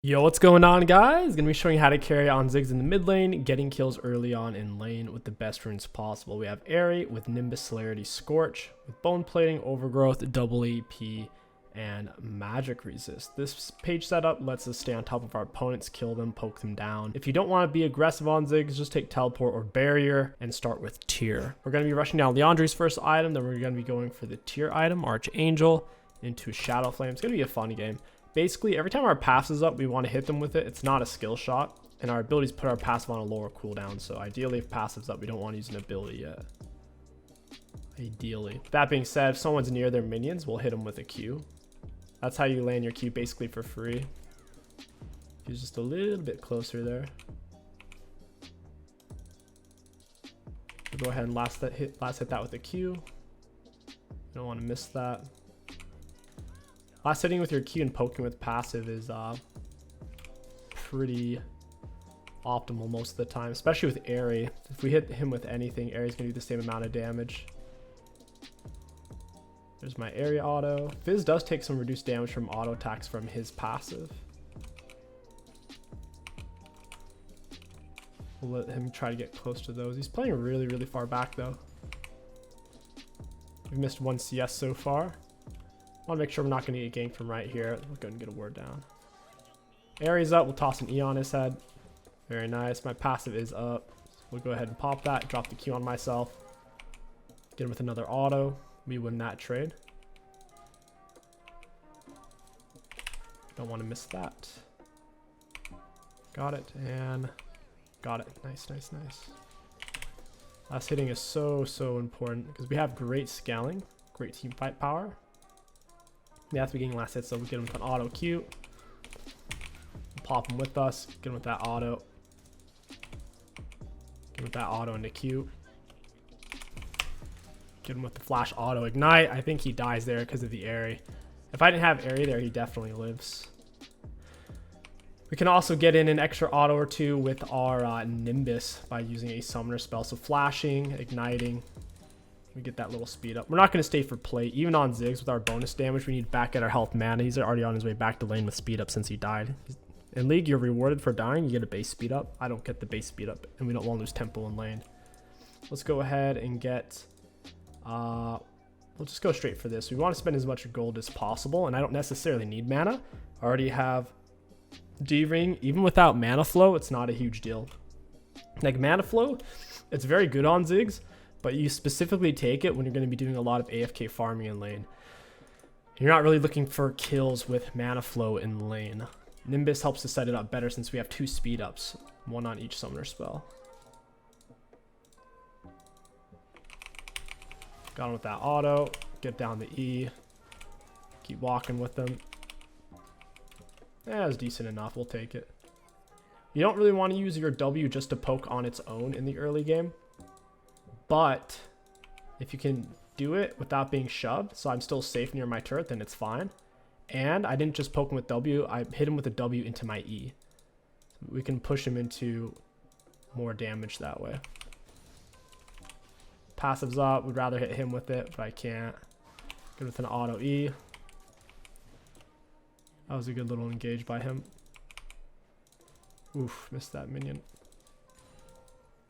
Yo, what's going on, guys? Gonna be showing you how to carry on Ziggs in the mid lane, getting kills early on in lane with the best runes possible. We have Airy with Nimbus, Celerity, Scorch, with Bone Plating, Overgrowth, Double EP, and Magic Resist. This page setup lets us stay on top of our opponents, kill them, poke them down. If you don't want to be aggressive on Ziggs, just take Teleport or Barrier and start with Tier. We're gonna be rushing down Leandri's first item, then we're gonna be going for the Tier item, Archangel, into Shadow Flame. It's gonna be a fun game. Basically, every time our passive is up, we want to hit them with it. It's not a skill shot, and our abilities put our passive on a lower cooldown. So ideally, if passive's up, we don't want to use an ability yet. Ideally. That being said, if someone's near their minions, we'll hit them with a Q. That's how you land your Q basically for free. He's just a little bit closer there. We'll go ahead and last hit that with a Q. You don't want to miss that. Last hitting with your Q and poking with passive is pretty optimal most of the time, especially with Airy. If we hit him with anything, Airy's gonna do the same amount of damage. There's my Airy auto. Fizz does take some reduced damage from auto attacks from his passive. We'll let him try to get close to those. He's playing really, really far back though. We've missed one CS so far. I want to make sure we're not going to get ganked from right here. We'll go and get a ward down. Aries up. We'll toss an E on his head. Very nice. My passive is up. So we'll go ahead and pop that. Drop the Q on myself. Get him with another auto. We win that trade. Don't want to miss that. Got it. And got it. Nice, nice, nice. Last hitting is so important because we have great scaling. Great team fight power. We have to be getting last hits, so we get him with an auto Q. Pop him with us. Get him with that auto. Get him with that auto into Q. Get him with the flash auto ignite. I think he dies there because of the Airy. If I didn't have Airy there, he definitely lives. We can also get in an extra auto or two with our Nimbus by using a summoner spell. So flashing, igniting. We get that little speed up. We're not going to stay for play. Even on Ziggs with our bonus damage, we need back at our health mana. He's already on his way back to lane with speed up since he died. In League, you're rewarded for dying. You get a base speed up. I don't get the base speed up, and we don't want to lose tempo in lane. Let's go ahead and get... we'll just go straight for this. We want to spend as much gold as possible, and I don't necessarily need mana. I already have D-Ring. Even without mana flow, it's not a huge deal. Like, mana flow, it's very good on Ziggs, but you specifically take it when you're going to be doing a lot of AFK farming in lane. You're not really looking for kills with mana flow in lane. Nimbus helps to set it up better since we have 2 speed ups, 1 on each summoner spell. Got him with that auto. Get down the E. Keep walking with them. Yeah, it's decent enough. We'll take it. You don't really want to use your W just to poke on its own in the early game. But if you can do it without being shoved, so I'm still safe near my turret, then it's fine. And I didn't just poke him with W, I hit him with a W into my E. We can push him into more damage that way. Passive's up, would rather hit him with it, but I can't. Good with an auto E. That was a good little engage by him. Oof, missed that minion.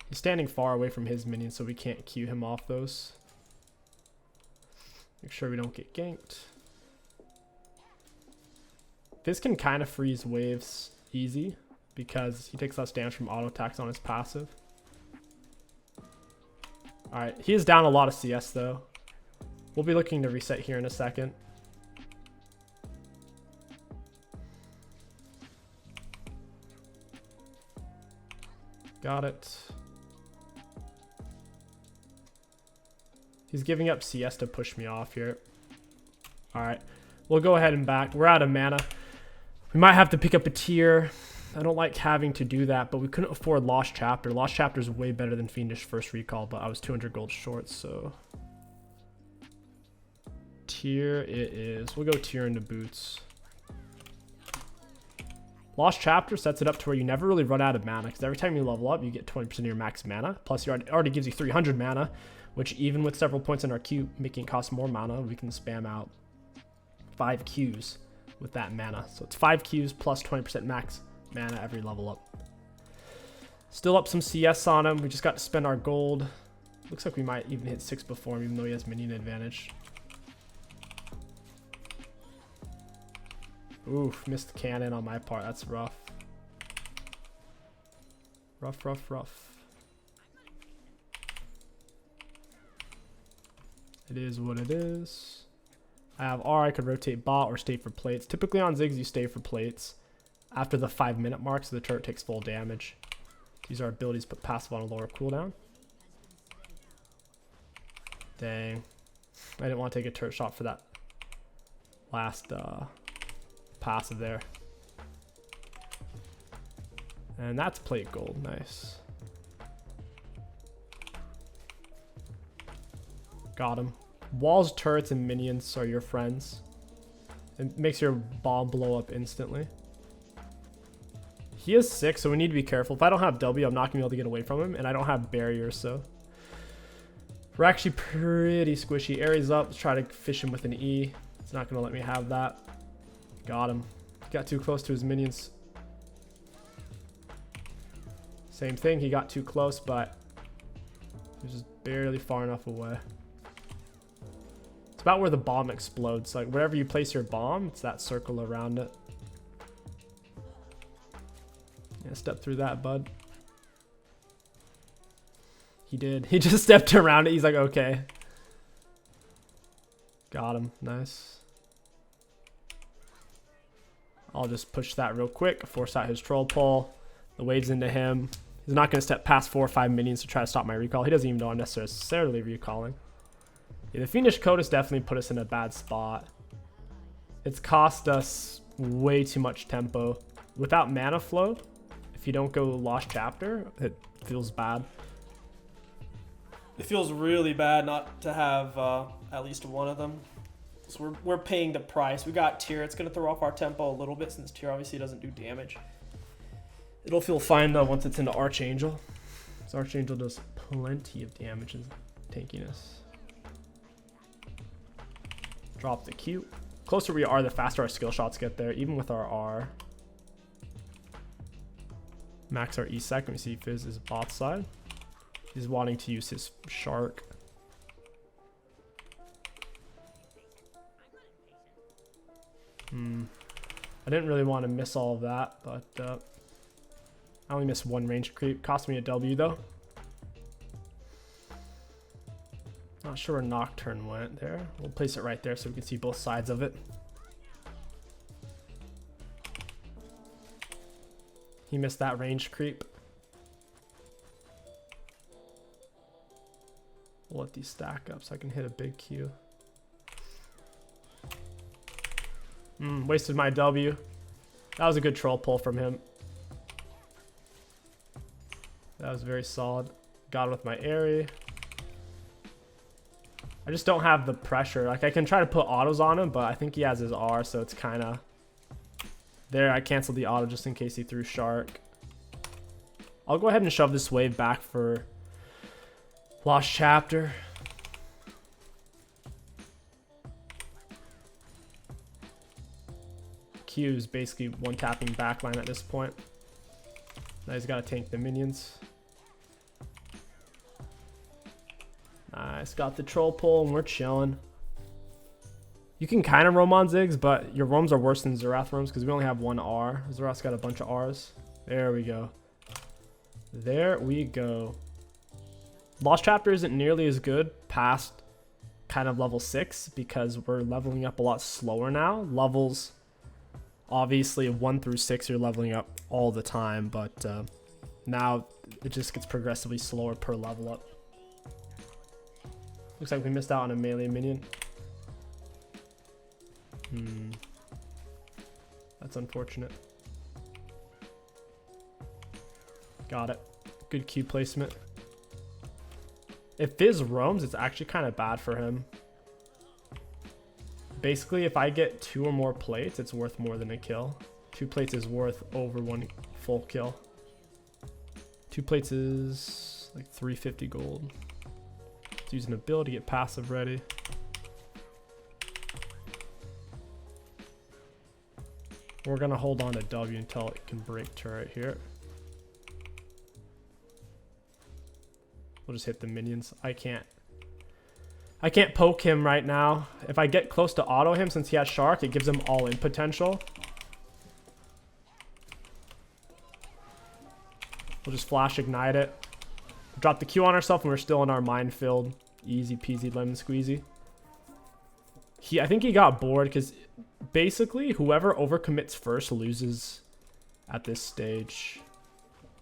He's standing far away from his minions, so we can't Q him off those. Make sure we don't get ganked. This can kind of freeze waves easy because he takes less damage from auto attacks on his passive. Alright, he is down a lot of CS though. We'll be looking to reset here in a second. Got it. He's giving up CS to push me off here. Alright. We'll go ahead and back. We're out of mana. We might have to pick up a tier. I don't like having to do that, but we couldn't afford Lost Chapter. Lost Chapter is way better than Fiendish First Recall, but I was 200 gold short, so... Tier it is. We'll go tier into boots. Lost Chapter sets it up to where you never really run out of mana, because every time you level up, you get 20% of your max mana. Plus, it already gives you 300 mana, which even with several points in our queue, making it cost more mana, we can spam out 5 Qs with that mana. So it's 5 Qs plus 20% max mana every level up. Still up some CS on him. We just got to spend our gold. Looks like we might even hit 6 before him, even though he has minion advantage. Oof, missed the cannon on my part. That's rough. Rough, rough, rough. It is what it is. I have R. I could rotate bot or stay for plates. Typically on Ziggs, you stay for plates after the 5-minute mark, so the turret takes full damage. These are abilities, put passive on a lower cooldown. Dang. I didn't want to take a turret shot for that last passive there. And that's plate gold. Nice. Got him. Walls, turrets, and minions are your friends. It makes your bomb blow up instantly. He is 6, so we need to be careful. If I don't have W, I'm not going to be able to get away from him. And I don't have barriers, so we're actually pretty squishy. Ares up. Let's try to fish him with an E. It's not going to let me have that. Got him. Got too close to his minions. Same thing. He got too close, but he was just barely far enough away. It's about where the bomb explodes. Like wherever you place your bomb, it's that circle around it. Yeah, step through that, bud. He did. He just stepped around it. He's like, okay. Got him. Nice. I'll just push that real quick. Force out his troll pull. The wave's into him. He's not going to step past 4 or 5 minions to try to stop my recall. He doesn't even know I'm necessarily recalling. Yeah, the Fiendish Code has definitely put us in a bad spot. It's cost us way too much tempo. Without mana flow, if you don't go Lost Chapter, it feels bad. It feels really bad not to have at least one of them. So we're paying the price. We got Tyr. It's going to throw off our tempo a little bit since Tyr obviously doesn't do damage. It'll feel fine though once it's into Archangel. So Archangel does plenty of damage and tankiness. Drop the Q. Closer we are, the faster our skill shots get there, even with our R. Max our E sec. Let me see Fizz is bot side. He's wanting to use his shark. I didn't really want to miss all of that, but I only missed 1 range creep. Cost me a W though. Not sure where Nocturne went there. We'll place it right there so we can see both sides of it. He missed that range creep. We'll let these stack up so I can hit a big Q. Wasted my W. That was a good troll pull from him. That was very solid. Got it with my Aerie. I just don't have the pressure. Like I can try to put autos on him, but I think he has his R, so it's kind of there. I canceled the auto just in case he threw shark. I'll go ahead and shove this wave back for Lost Chapter. Q is basically one-tapping backline at this point. Now he's got to tank the minions. Nice, got the troll pull and we're chilling. You can kind of roam on Ziggs, but your roams are worse than Xerath roams because we only have 1 R. Xerath's got a bunch of Rs. There we go. There we go. Lost Chapter isn't nearly as good past kind of level 6 because we're leveling up a lot slower now. Levels, obviously 1 through 6 you're leveling up all the time, but now it just gets progressively slower per level up. Looks like we missed out on a melee minion. That's unfortunate. Got it. Good Q placement. If Fizz roams, it's actually kind of bad for him. Basically, if I get 2 or more plates, it's worth more than a kill. 2 plates is worth over 1 full kill. 2 plates is like 350 gold. Let's use an ability to get passive ready. We're gonna hold on to W until it can break turret here. We'll just hit the minions. I can't poke him right now. If I get close to auto him, since he has Shark, it gives him all-in potential. We'll just flash ignite it. Drop the Q on ourselves, and we're still in our minefield. Easy peasy lemon squeezy. I think he got bored because basically whoever overcommits first loses at this stage.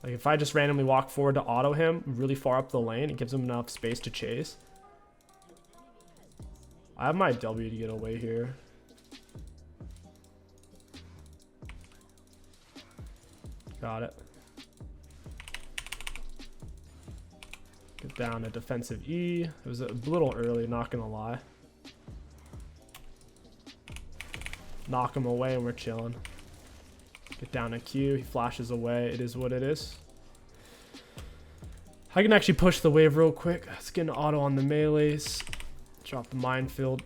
Like if I just randomly walk forward to auto him really far up the lane, it gives him enough space to chase. I have my W to get away here. Got it. Get down a defensive E. It was a little early, not gonna lie. Knock him away and we're chilling. Get down a Q. He flashes away. It is what it is. I can actually push the wave real quick. Let's get an auto on the melees. Drop the minefield.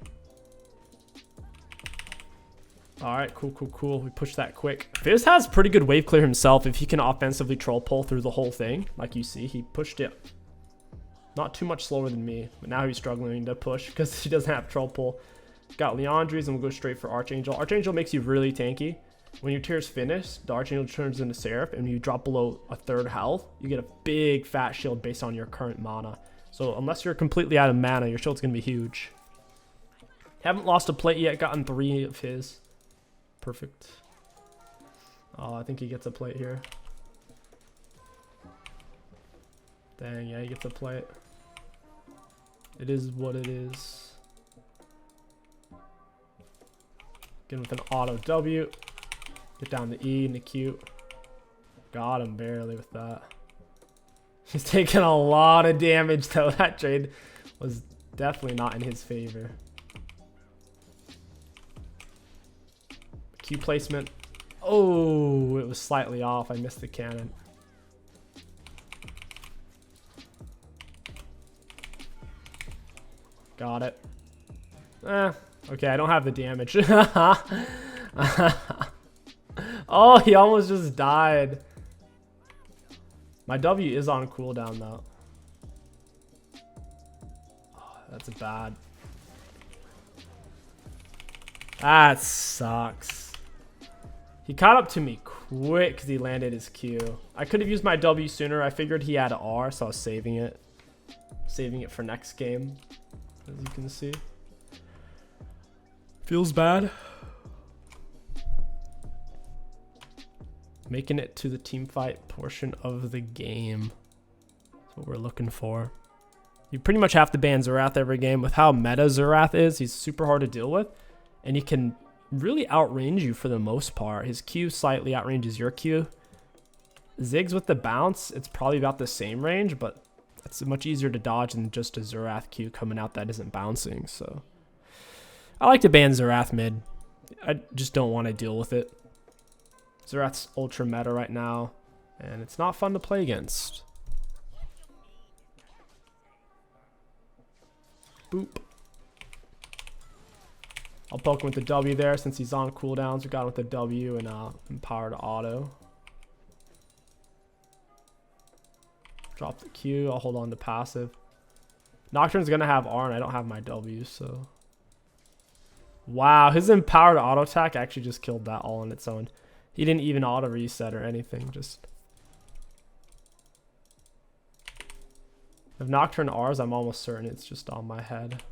Alright, cool. We push that quick. Fizz has pretty good wave clear himself if he can offensively troll pull through the whole thing. Like you see, he pushed it not too much slower than me. But now he's struggling to push because he doesn't have troll pull. Got Leandri's and we'll go straight for Archangel. Archangel makes you really tanky. When your tier's finished, the Archangel turns into Seraph, and when you drop below a third health, you get a big fat shield based on your current mana. So unless you're completely out of mana, your shield's gonna be huge. Haven't lost a plate yet, gotten 3 of his. Perfect. Oh, I think he gets a plate here. Dang, yeah, he gets a plate. It is what it is. Get him with an auto W. Get down the E and the Q. Got him barely with that. He's taking a lot of damage though. That trade was definitely not in his favor. Q placement. Oh, it was slightly off. I missed the cannon. Got it. Okay, I don't have the damage. Oh, he almost just died. My W is on cooldown though. Oh, that's bad. That sucks. He caught up to me quick because he landed his Q. I could have used my W sooner. I figured he had R, so I was saving it. Saving it for next game, as you can see. Feels bad. Making it to the team fight portion of the game. That's what we're looking for. You pretty much have to ban Xerath every game. With how meta Xerath is, he's super hard to deal with. And he can really outrange you for the most part. His Q slightly outranges your Q. Ziggs with the bounce, it's probably about the same range, but it's much easier to dodge than just a Xerath Q coming out that isn't bouncing. So I like to ban Xerath mid. I just don't want to deal with it. Xerath's ultra meta right now, and it's not fun to play against. Boop. I'll poke him with the W there since he's on cooldowns. We got him with the W and empowered auto. Drop the Q. I'll hold on to passive. Nocturne's gonna have R, and I don't have my W, so. Wow, his empowered auto attack actually just killed that all on its own. He didn't even auto reset or anything, just. If Nocturne R's, I'm almost certain it's just on my head.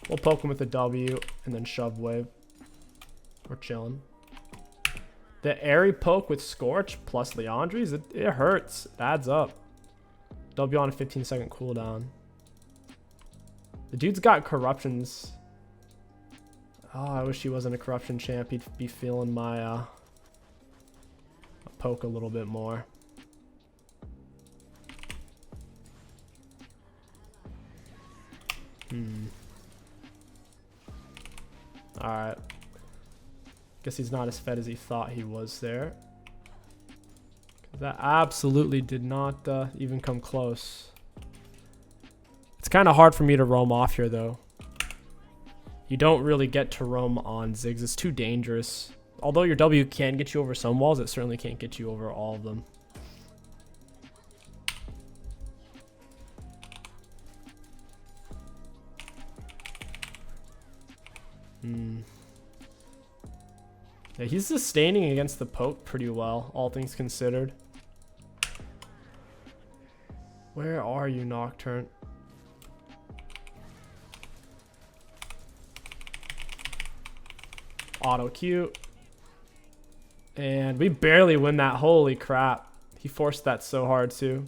We'll poke him with a W and then shove wave. We're chilling. The airy poke with Scorch plus Leandri's, it hurts. It adds up. W on a 15-second cooldown. The dude's got corruptions. Oh, I wish he wasn't a corruption champ. He'd be feeling my poke a little bit more. Alright. Guess he's not as fed as he thought he was there. That absolutely did not even come close. It's kind of hard for me to roam off here, though. You don't really get to roam on Ziggs. It's too dangerous. Although your W can get you over some walls, it certainly can't get you over all of them. Yeah, he's sustaining against the poke pretty well, all things considered. Where are you, Nocturne? Auto Q. And we barely win that. Holy crap. He forced that so hard too.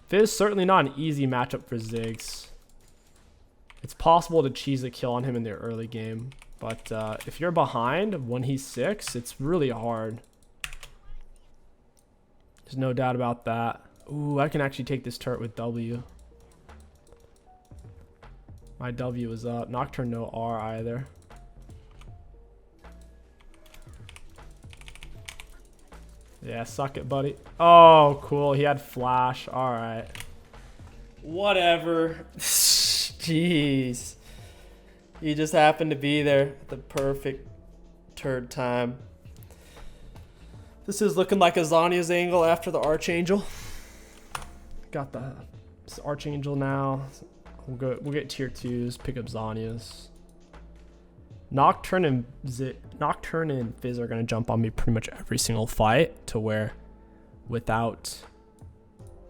This is certainly not an easy matchup for Ziggs. It's possible to cheese a kill on him in the early game. But if you're behind when he's 6, it's really hard. There's no doubt about that. Ooh, I can actually take this turret with W. My W is up. Nocturne no R either. Yeah, suck it, buddy. Oh, cool. He had flash. All right. Whatever. Jeez. He just happened to be there at the perfect turd time. This is looking like a Zhonya's angle after the Archangel. Got the Archangel now. We'll get tier 2s, pick up Zhonya's. Nocturne and Fizz are going to jump on me pretty much every single fight, to where without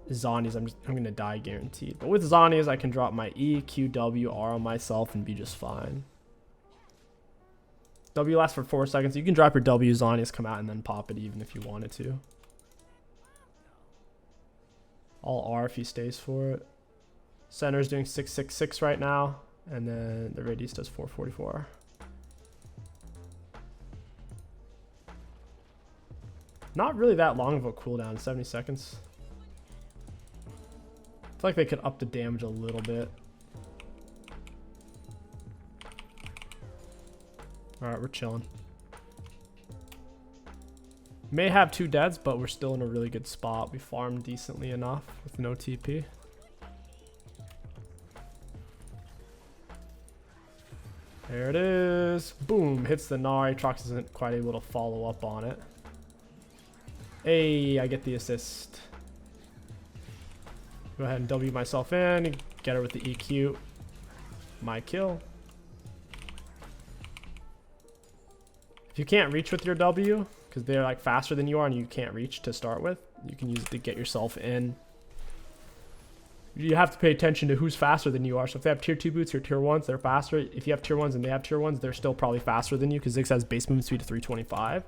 Zhonya's, I'm going to die guaranteed. But with Zhonya's, I can drop my E, Q, W, R on myself and be just fine. W lasts for 4 seconds. You can drop your W, Zhonya's come out, and then pop it even if you wanted to. All R if he stays for it. Center's doing 666 right now, and then the Radius does 444. Not really that long of a cooldown, 70 seconds. I feel like they could up the damage a little bit. Alright, we're chilling. May have 2 deads, but we're still in a really good spot. We farmed decently enough with no TP. There it is. Boom, hits the Gnar. Aatrox isn't quite able to follow up on it. Hey, I get the assist. Go ahead and W myself in. Get her with the EQ. My kill. If you can't reach with your W, because they're like faster than you are and you can't reach to start with, you can use it to get yourself in. You have to pay attention to who's faster than you are. So if they have tier 2 boots or tier 1s, they're faster. If you have tier 1s and they have tier 1s, they're still probably faster than you, because Ziggs has base movement speed of 325.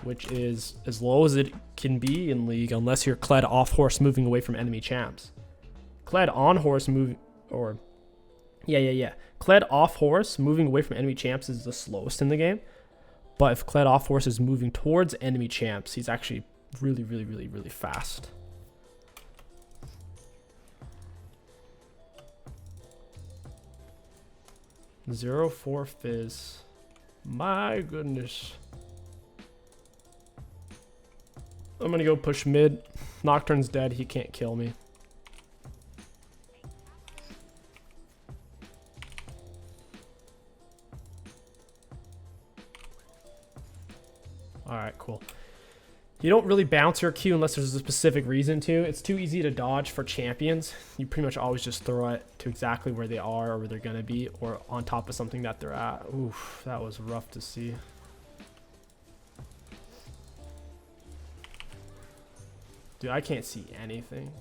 Which is as low as it can be in League, unless you're Kled off horse moving away from enemy champs. Kled on horse move, or Kled off horse moving away from enemy champs is the slowest in the game. But if Kled off horse is moving towards enemy champs, he's actually really, really, really, really fast. Zero 4 Fizz. My goodness. I'm gonna go push mid. Nocturne's dead, he can't kill me. Alright, cool. You don't really bounce your Q unless there's a specific reason to. It's too easy to dodge for champions. You pretty much always just throw it to exactly where they are or where they're gonna be, or on top of something that they're at. Oof, that was rough to see. Dude, I can't see anything.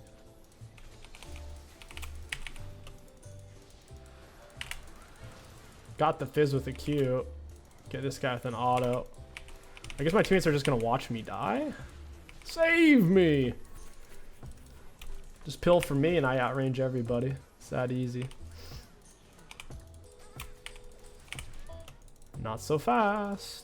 Got the Fizz with a Q. Get this guy with an auto. I guess my teammates are just gonna watch me die? Save me! Just pill for me and I outrange everybody. It's that easy. Not so fast.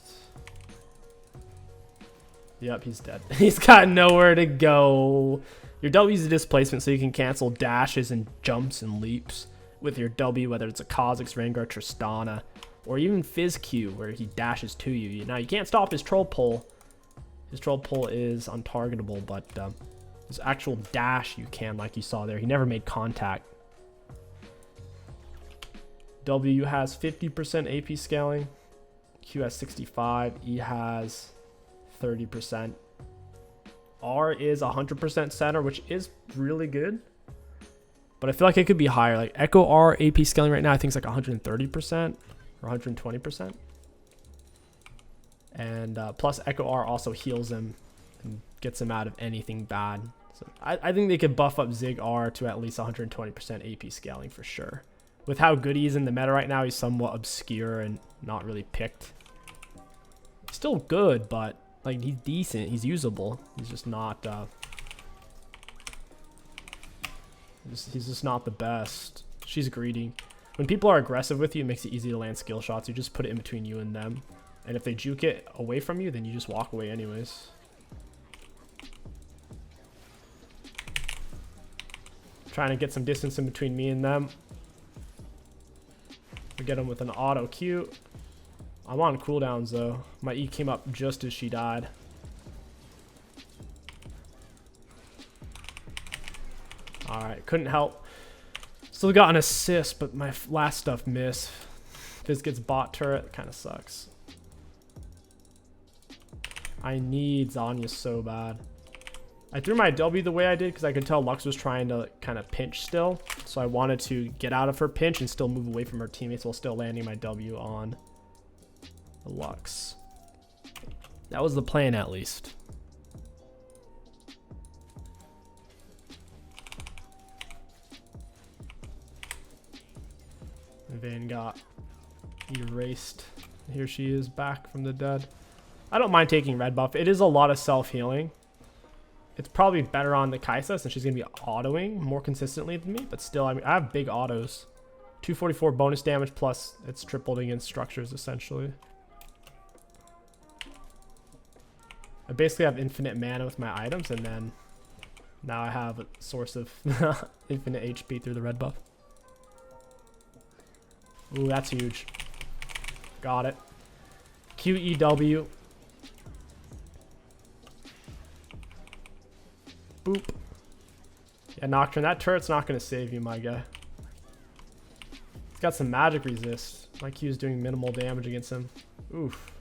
Yep, he's dead. He's got nowhere to go. Your W is a displacement, so you can cancel dashes and jumps and leaps with your W, whether it's a Kha'Zix, Rengar, Tristana, or even Fizz Q, where he dashes to you. Now, you can't stop his troll pull. His troll pull is untargetable, but his actual dash you can, like you saw there. He never made contact. W has 50% AP scaling. Q has 65. E has 30%. R is 100% center, which is really good. But I feel like it could be higher. Like Echo R AP scaling right now, I think it's like 130% or 120%. And plus Echo R also heals him and gets him out of anything bad. So I think they could buff up Zig R to at least 120% AP scaling for sure. With how good he is in the meta right now, he's somewhat obscure and not really picked. Still good, but like he's decent. He's usable. He's just not. He's just not the best. She's greedy. When people are aggressive with you, it makes it easy to land skill shots. You just put it in between you and them. And if they juke it away from you, then you just walk away anyways. Trying to get some distance in between me and them. We get them with an auto Q. I'm on cooldowns though. My E came up just as she died. Alright, couldn't help. Still got an assist, but my last stuff missed. Fizz gets bot turret, kind of sucks. I need Zanya so bad. I threw my W the way I did because I could tell Lux was trying to kind of pinch still. So I wanted to get out of her pinch and still move away from her teammates while still landing my W on the Lux. That was the plan at least. Vayne got erased. Here she is back from the dead. I don't mind taking red buff. It is a lot of self-healing. It's probably better on the Kaisa since she's going to be autoing more consistently than me. But still, I mean, I have big autos. 244 bonus damage plus it's tripled against structures essentially. I basically have infinite mana with my items and then now I have a source of infinite HP through the red buff. Ooh, that's huge. Got it. QEW. Boop. Yeah, Nocturne, that turret's not going to save you, my guy. He's got some magic resist. My Q is doing minimal damage against him. Oof.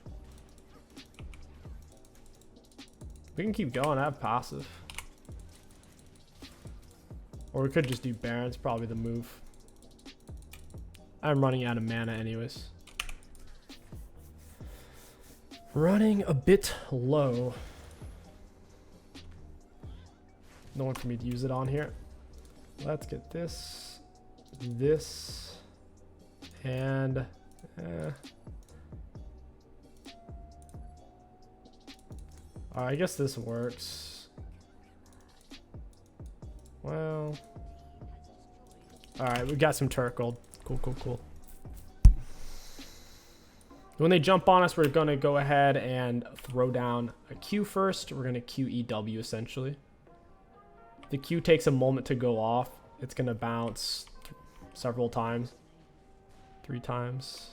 We can keep going. I have passive. Or we could just do Baron's, probably the move. I'm running out of mana anyways. Running a bit low. No one for me to use it on here. Let's get this, and I guess this works. Well, all right, we got some turret gold. Cool. When they jump on us, we're gonna go ahead and throw down a Q first. We're gonna QEW essentially. The Q takes a moment to go off. It's gonna bounce several times. 3 times.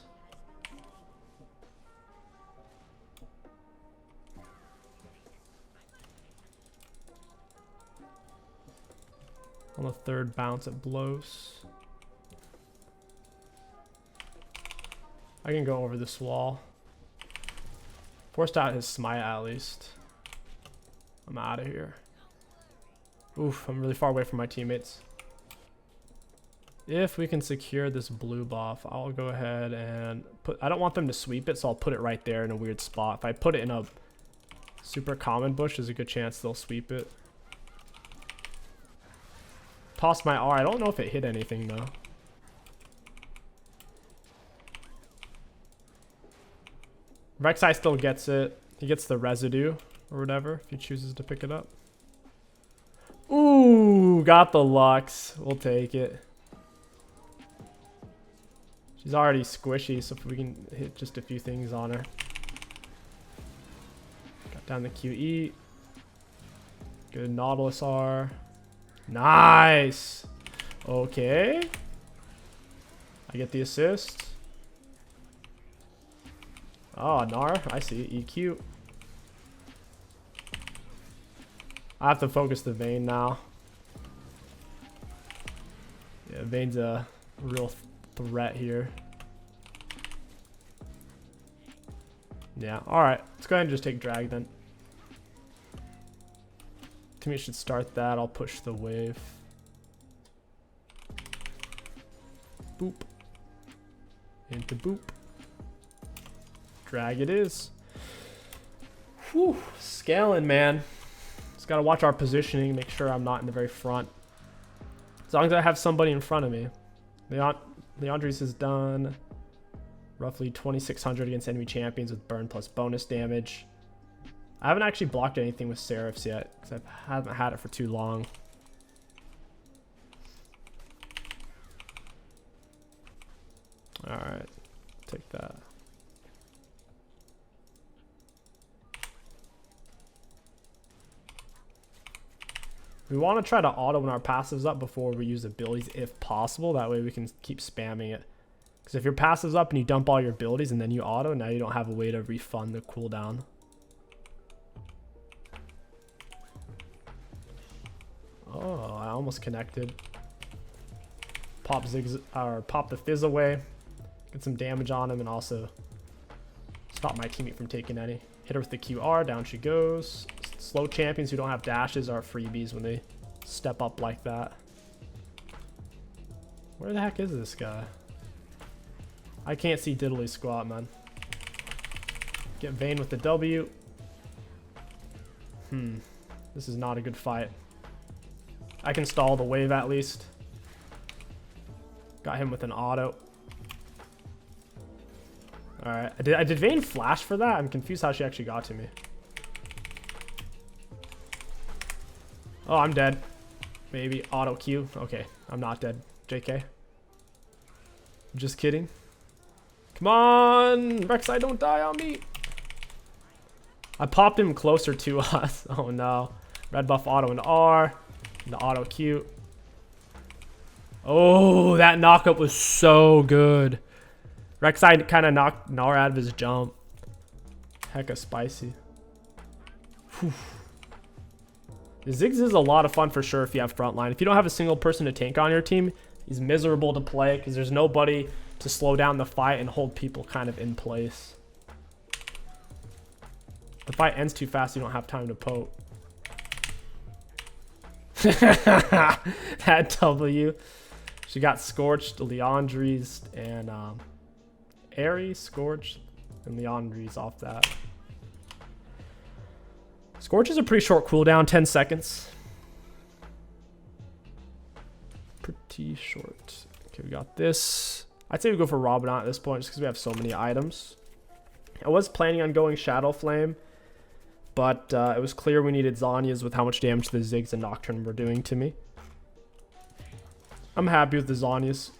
On the 3rd bounce, it blows. I can go over this wall. Forced out his smite at least. I'm out of here. Oof, I'm really far away from my teammates. If we can secure this blue buff, I'll go ahead and put... I don't want them to sweep it, so I'll put it right there in a weird spot. If I put it in a super common bush, there's a good chance they'll sweep it. Toss my R. I don't know if it hit anything, though. Rek'Sai still gets it. He gets the residue or whatever if he chooses to pick it up. Ooh, got the Lux. We'll take it. She's already squishy, so if we can hit just a few things on her. Got down the QE. Good Nautilus R. Nice. Okay. I get the assist. Oh, Nar. I see. EQ. I have to focus the Vayne now. Yeah, Vayne's a real threat here. Yeah, alright. Let's go ahead and just take drag then. Teammate should start that. I'll push the wave. Boop. Into boop. Drag it is. Whew. Scaling, man. Just gotta watch our positioning, make sure I'm not in the very front. As long as I have somebody in front of me. Leandres has done roughly 2,600 against enemy champions with burn plus bonus damage. I haven't actually blocked anything with Seraphs yet because I haven't had it for too long. Alright, take that. We want to try to auto when our passive's up before we use abilities if possible. That way we can keep spamming it. Because if your passive's up and you dump all your abilities and then you auto, now you don't have a way to refund the cooldown. Oh, I almost connected. Pop Ziggs, or pop the Fizz away. Get some damage on him and also stop my teammate from taking any. Hit her with the QR, down she goes. Slow champions who don't have dashes are freebies when they step up like that. Where the heck is this guy? I can't see diddly squat, man. Get Vayne with the W. This is not a good fight. I can stall the wave at least. Got him with an auto. Alright. I did Vayne flash for that? I'm confused how she actually got to me. Oh, I'm dead. Maybe auto Q. Okay, I'm not dead. JK. Just kidding. Come on! Rek'Sai, don't die on me! I popped him closer to us. Oh no. Red buff auto and R. And the auto Q. Oh, that knockup was so good. Rek'Sai kind of knocked Gnar out of his jump. Hecka spicy. Whew. Ziggs is a lot of fun for sure if you have frontline. If you don't have a single person to tank on your team, he's miserable to play because there's nobody to slow down the fight and hold people kind of in place. The fight ends too fast, you don't have time to poke. That W. She got Scorched, Leandres, and Airy, Scorched, and Leandres off that. Scorch is a pretty short cooldown, 10 seconds. Pretty short. Okay, we got this. I'd say we go for Rabadon at this point just because we have so many items. I was planning on going Shadow Flame, but it was clear we needed Zhonya's with how much damage the Ziggs and Nocturne were doing to me. I'm happy with the Zhonya's.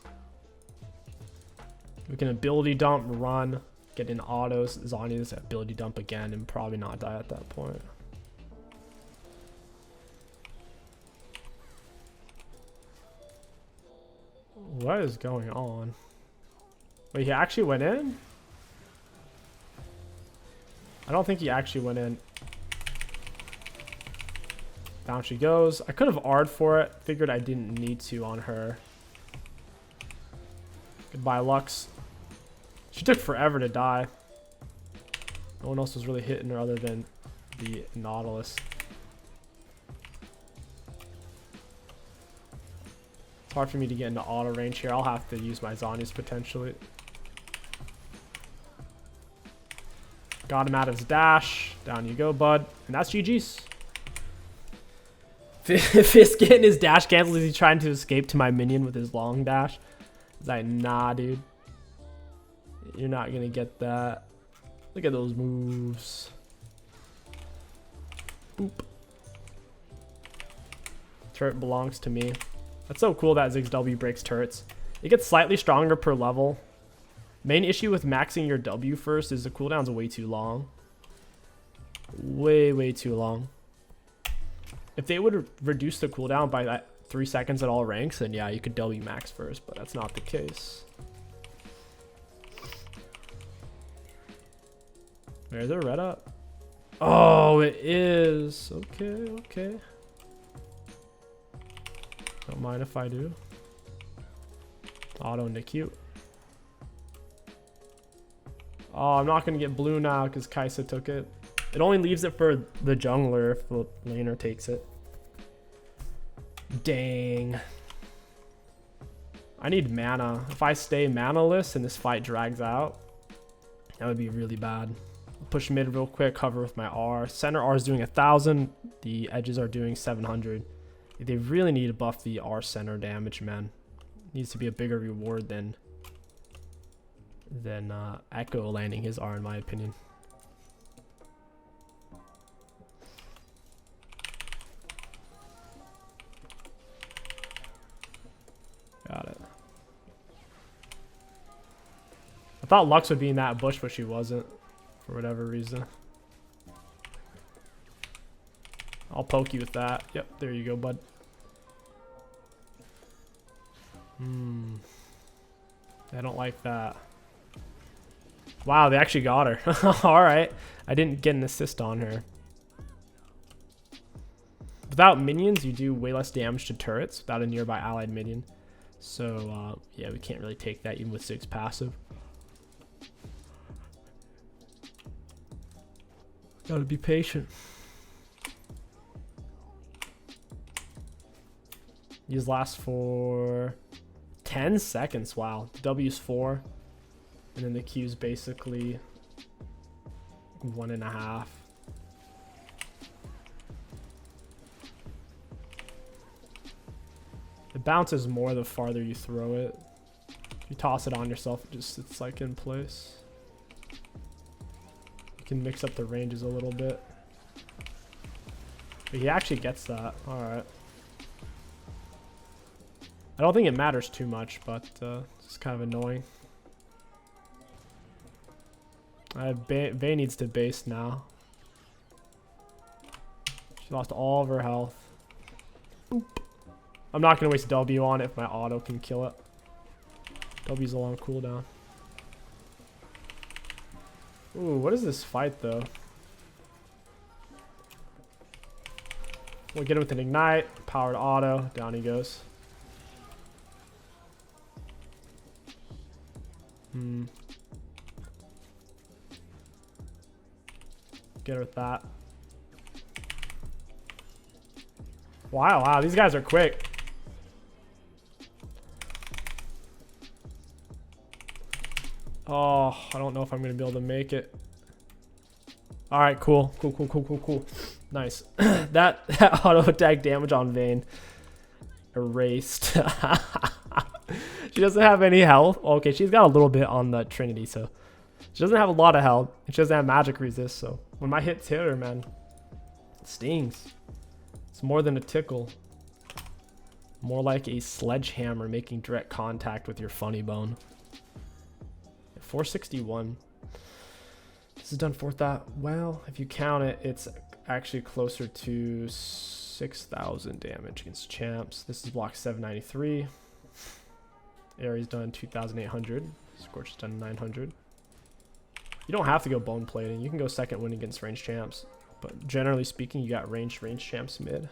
We can ability dump, run, get in autos. Zhonya's ability dump again and probably not die at that point. What is going on? Wait, he actually went in? I don't think he actually went in. Down she goes. I could have R'd for it. Figured I didn't need to on her. Goodbye, Lux. She took forever to die. No one else was really hitting her other than the Nautilus. It's hard for me to get into auto range here. I'll have to use my Zhonya's potentially. Got him out of his dash. Down you go, bud. And that's GG's. Fist getting his dash canceled. Is he trying to escape to my minion with his long dash? He's like, nah, dude. You're not going to get that. Look at those moves. Boop. Turret belongs to me. That's so cool that Ziggs W breaks turrets. It gets slightly stronger per level. Main issue with maxing your W first is the cooldown's way too long. Way too long. If they would reduce the cooldown by that 3 seconds at all ranks, then yeah, you could W max first, but that's not the case. There's a red up. Oh, it is. Okay. Don't mind if I do. Auto into Q. Oh, I'm not going to get blue now because Kaisa took it. It only leaves it for the jungler if the laner takes it. Dang. I need mana. If I stay mana-less and this fight drags out, that would be really bad. Push mid real quick, cover with my R. Center R is doing 1,000. The edges are doing 700. They really need to buff the R center damage, man. Needs to be a bigger reward than Echo landing his R, in my opinion. Got it. I thought Lux would be in that bush, but she wasn't, for whatever reason. I'll poke you with that. Yep, there you go, bud. I don't like that. Wow, they actually got her. Alright. I didn't get an assist on her. Without minions, you do way less damage to turrets without a nearby allied minion. So, yeah, we can't really take that even with Ziggs passive. Gotta be patient. These last for 10 seconds. Wow. The W's 4. And then the Q's basically 1.5. It bounces more the farther you throw it. If you toss it on yourself, it just sits like in place. You can mix up the ranges a little bit. But he actually gets that. Alright. I don't think it matters too much, but it's kind of annoying. Vayne needs to base now. She lost all of her health. Oop. I'm not going to waste a W on it if my auto can kill it. W's a long cooldown. Ooh, what is this fight though? We'll get him with an ignite. Powered auto. Down he goes. Get her with that. Wow, these guys are quick. Oh, I don't know if I'm gonna be able to make it. All right, cool. Nice. that auto attack damage on Vayne erased. She doesn't have any health. Okay, she's got a little bit on the Trinity, so she doesn't have a lot of health. And she doesn't have magic resist, so when my hits hit her, man, it stings. It's more than a tickle. More like a sledgehammer making direct contact with your funny bone. 461. This is done for that. Well, if you count it, it's actually closer to 6,000 damage against champs. This is block 793. Ares done 2,800. Scorch is done 900. You don't have to go bone plating. You can go second win against range champs. But generally speaking, you got range champs mid.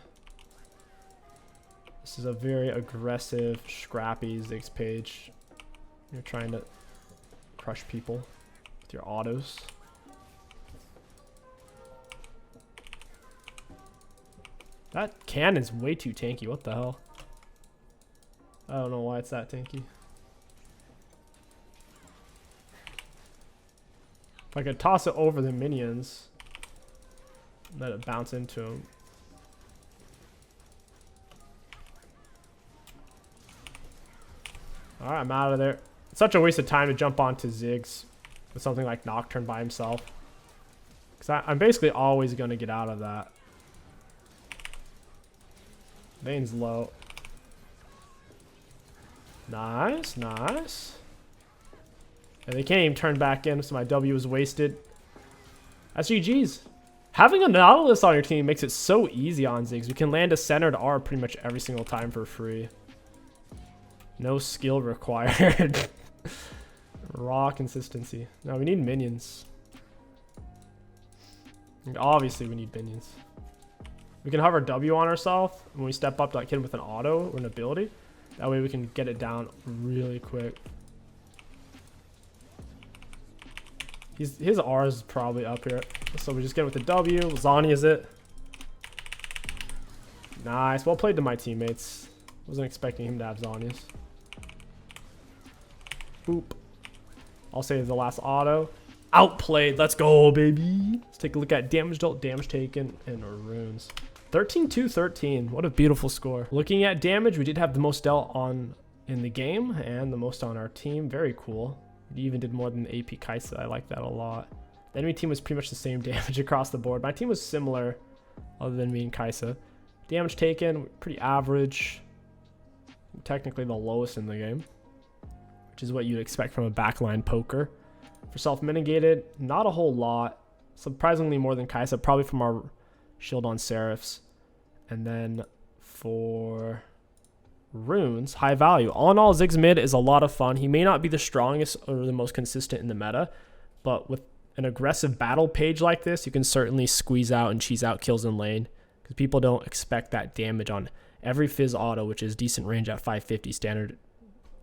This is a very aggressive, scrappy Ziggs page. You're trying to crush people with your autos. That cannon's way too tanky. What the hell? I don't know why it's that tanky. If I could toss it over the minions, let it bounce into them. Alright, I'm out of there. It's such a waste of time to jump onto Ziggs with something like Nocturne by himself. Because I'm basically always going to get out of that. Vayne's low. Nice, nice. And they can't even turn back in, so my W was wasted. That's GG's. Having a Nautilus on your team makes it so easy on Ziggs. We can land a centered R pretty much every single time for free. No skill required. Raw consistency. Now we need minions. And obviously we need minions. We can hover W on ourselves when we step up to like hit him with an auto or an ability. That way we can get it down really quick. His R is probably up here. So we just get with the W. Lasagna is it. Nice. Well played to my teammates. Wasn't expecting him to have Zanyas. Boop. I'll say the last auto. Outplayed. Let's go, baby. Let's take a look at damage dealt, damage taken, and our runes. 13-2-13. What a beautiful score. Looking at damage, we did have the most dealt on in the game and the most on our team. Very cool. We even did more than the AP Kaisa. I like that a lot. The enemy team was pretty much the same damage across the board. My team was similar, other than me and Kaisa. Damage taken, pretty average. Technically the lowest in the game, which is what you'd expect from a backline poker. For self-mitigated, not a whole lot. Surprisingly more than Kaisa, probably from our shield on Seraphs. And then for runes, high value. All in all, Ziggs mid is a lot of fun. He may not be the strongest or the most consistent in the meta, but with an aggressive battle page like this, you can certainly squeeze out and cheese out kills in lane, because people don't expect that damage on every Fizz auto, which is decent range at 550 standard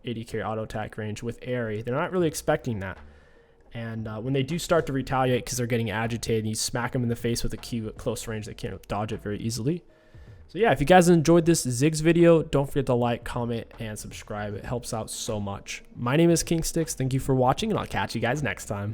80 carry auto attack range with Airy. They're not really expecting that. And when they do start to retaliate because they're getting agitated, you smack them in the face with a Q at close range. They can't dodge it very easily. So yeah, if you guys enjoyed this Ziggs video, don't forget to like, comment, and subscribe. It helps out so much. My name is King Sticks. Thank you for watching, and I'll catch you guys next time.